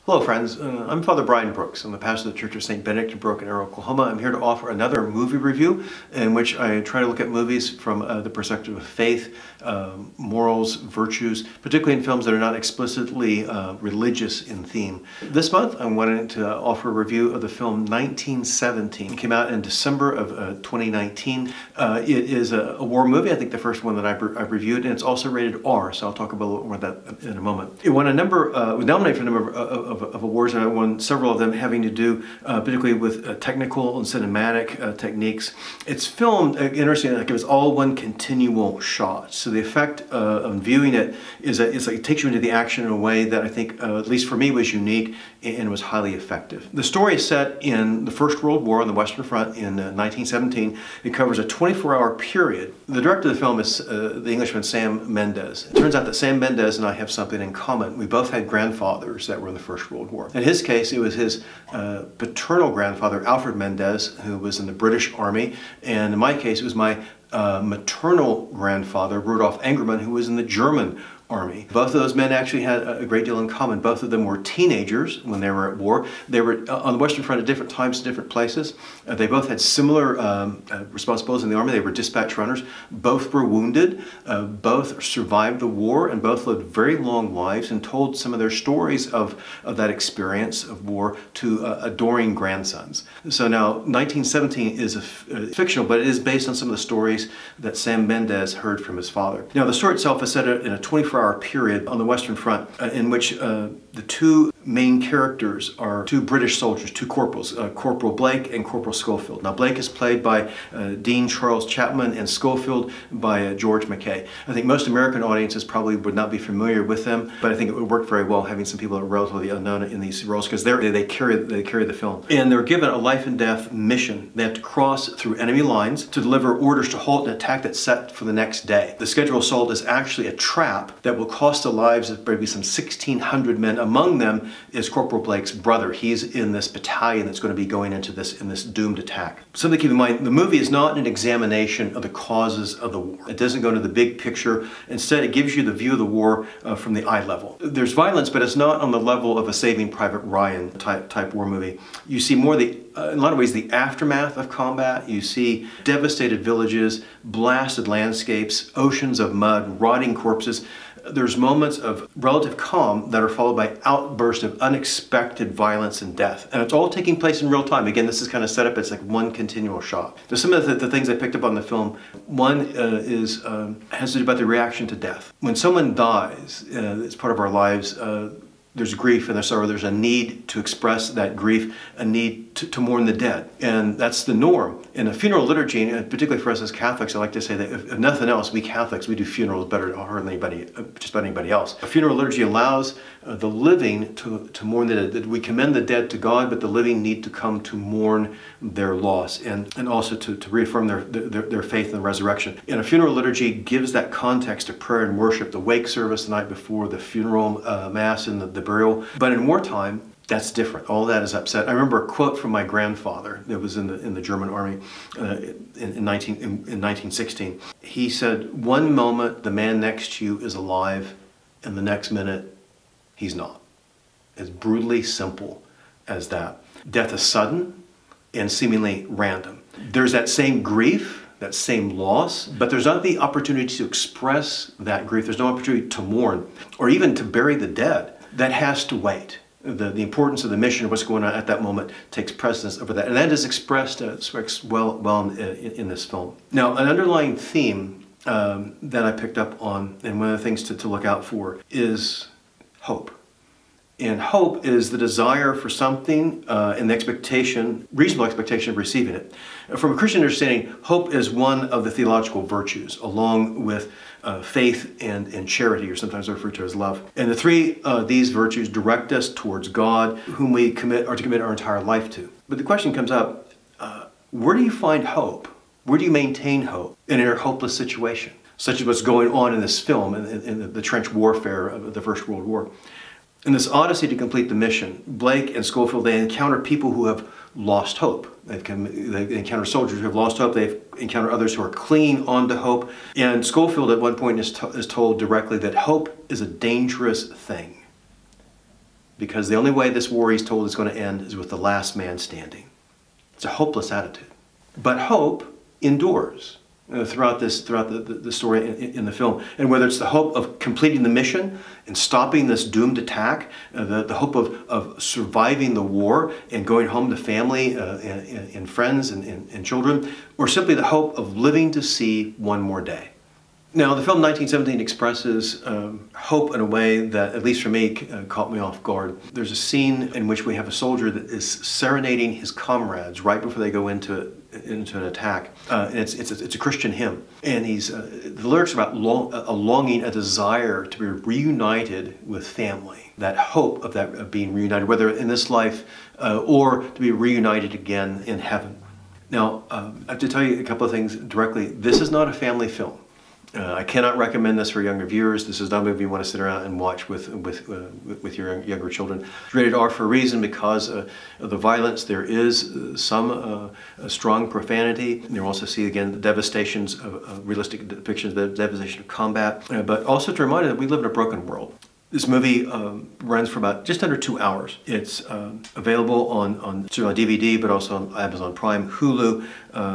Hello friends, I'm Father Bryan Brooks. I'm the pastor of the Church of St. Benedict in Broken Arrow, Oklahoma. I'm here to offer another movie review in which I try to look at movies from the perspective of faith, morals, virtues, particularly in films that are not explicitly religious in theme. This month I wanted to offer a review of the film 1917. It came out in December of 2019. It is a war movie, I think the first one that I've reviewed, and it's also rated R, so I'll talk about a little more about that in a moment. It won a number, was nominated for a number of awards, and I won several of them having to do particularly with technical and cinematic techniques. It's filmed, interestingly, like it was all one continual shot. So the effect of viewing it is that it's like it takes you into the action in a way that I think, at least for me, was unique and was highly effective. The story is set in the First World War on the Western Front in 1917. It covers a 24-hour period. The director of the film is the Englishman Sam Mendes. It turns out that Sam Mendes and I have something in common. We both had grandfathers that were in the First World War. In his case, it was his paternal grandfather, Alfred Mendes, who was in the British Army, and in my case, it was my maternal grandfather, Rudolf Engerman, who was in the German Army. Both of those men actually had a great deal in common. Both of them were teenagers when they were at war. They were on the Western Front at different times, different places. They both had similar responsibilities in the Army. They were dispatch runners. Both were wounded. Both survived the war, and both lived very long lives and told some of their stories of that experience of war to adoring grandsons. So now 1917 is fictional, but it is based on some of the stories that Sam Mendes heard from his father. Now the story itself is set in a 24-hour period on the Western Front in which the two main characters are two British soldiers, two corporals, Corporal Blake and Corporal Schofield. Now Blake is played by Dean Charles Chapman and Schofield by George McKay. I think most American audiences probably would not be familiar with them, but I think it would work very well having some people that are relatively unknown in these roles because they carry the film. And they're given a life and death mission. They have to cross through enemy lines to deliver orders to halt an attack that's set for the next day. The scheduled assault is actually a trap that will cost the lives of maybe some 1,600 men. Among them is Corporal Blake's brother. He's in this battalion that's going to be going into this doomed attack. Something to keep in mind, the movie is not an examination of the causes of the war. It doesn't go into the big picture. Instead, it gives you the view of the war from the eye level. There's violence, but it's not on the level of a Saving Private Ryan type war movie. You see more in a lot of ways, the aftermath of combat. You see devastated villages, blasted landscapes, oceans of mud, rotting corpses. There's moments of relative calm that are followed by outbursts of unexpected violence and death. And it's all taking place in real time. Again, this is kind of set up as like one continual shot. So some of the things I picked up on the film, one has to do about the reaction to death. When someone dies, it's part of our lives, there's grief and there's sorrow. There's a need to express that grief, a need to mourn the dead. And that's the norm. In a funeral liturgy, and particularly for us as Catholics, I like to say that if nothing else, we Catholics, we do funerals better than anybody, just about anybody else. A funeral liturgy allows the living to mourn the dead. We commend the dead to God, but the living need to come to mourn their loss and also to reaffirm their faith in the resurrection. And a funeral liturgy gives that context to prayer and worship, the wake service the night before, the funeral mass and the burial. But in wartime, that's different. All that is upset. I remember a quote from my grandfather that was in the German Army in 1916. He said, "One moment the man next to you is alive, and the next minute he's not." It's brutally simple as that. Death is sudden and seemingly random. There's that same grief, that same loss, but there's not the opportunity to express that grief. There's no opportunity to mourn or even to bury the dead. That has to wait. The importance of the mission, what's going on at that moment, takes precedence over that. And that is expressed well in this film. Now, an underlying theme that I picked up on, and one of the things to look out for, is hope. And hope is the desire for something and the expectation, reasonable expectation of receiving it. From a Christian understanding, hope is one of the theological virtues, along with faith and charity, or sometimes referred to as love. And the three of these virtues direct us towards God, whom we are to commit our entire life to. But the question comes up, where do you find hope? Where do you maintain hope in a hopeless situation, such as what's going on in this film, in the trench warfare of the First World War? In this odyssey to complete the mission, Blake and Schofield, they encounter people who have lost hope. They encounter soldiers who have lost hope. They've encountered others who are clinging on to hope. And Schofield at one point is told directly that hope is a dangerous thing. because the only way this war, he's told, is going to end is with the last man standing. It's a hopeless attitude. But hope endures throughout the story in the film. And whether it's the hope of completing the mission and stopping this doomed attack, the hope of surviving the war and going home to family and friends and children, or simply the hope of living to see one more day. Now, the film 1917 expresses hope in a way that, at least for me, caught me off guard. There's a scene in which we have a soldier that is serenading his comrades right before they go into an attack. And it's a Christian hymn. And the lyrics are about a longing, a desire to be reunited with family. That hope of being reunited, whether in this life or to be reunited again in heaven. Now, I have to tell you a couple of things directly. This is not a family film. I cannot recommend this for younger viewers. This is not a movie you want to sit around and watch with your younger children. It's rated R for a reason, because of the violence. There is some strong profanity. And you'll also see, again, the devastations of realistic depictions, the devastation of combat. But also to remind you that we live in a broken world. This movie runs for about just under 2 hours. It's available on DVD, but also on Amazon Prime, Hulu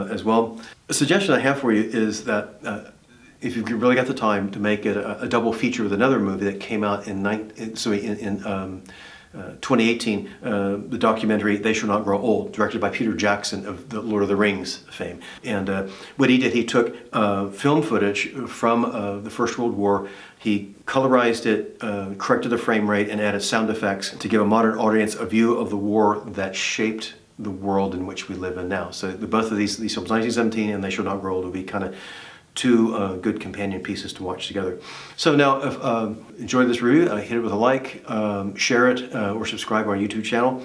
as well. A suggestion I have for you is that if you've really got the time, to make it a double feature with another movie that came out in 2018, the documentary They Shall Not Grow Old, directed by Peter Jackson of the Lord of the Rings fame. And what he did, he took film footage from the First World War, he colorized it, corrected the frame rate, and added sound effects to give a modern audience a view of the war that shaped the world in which we live in now. So both of these films, 1917 and They Shall Not Grow Old, will be kind of two good companion pieces to watch together. So now, if enjoyed this review, hit it with a like, share it, or subscribe to our YouTube channel.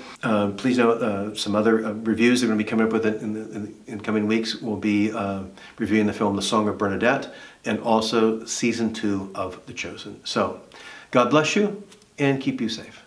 Please note some other reviews that are going to be coming up with in coming weeks. We'll be reviewing the film The Song of Bernadette, and also Season 2 of The Chosen. So, God bless you, and keep you safe.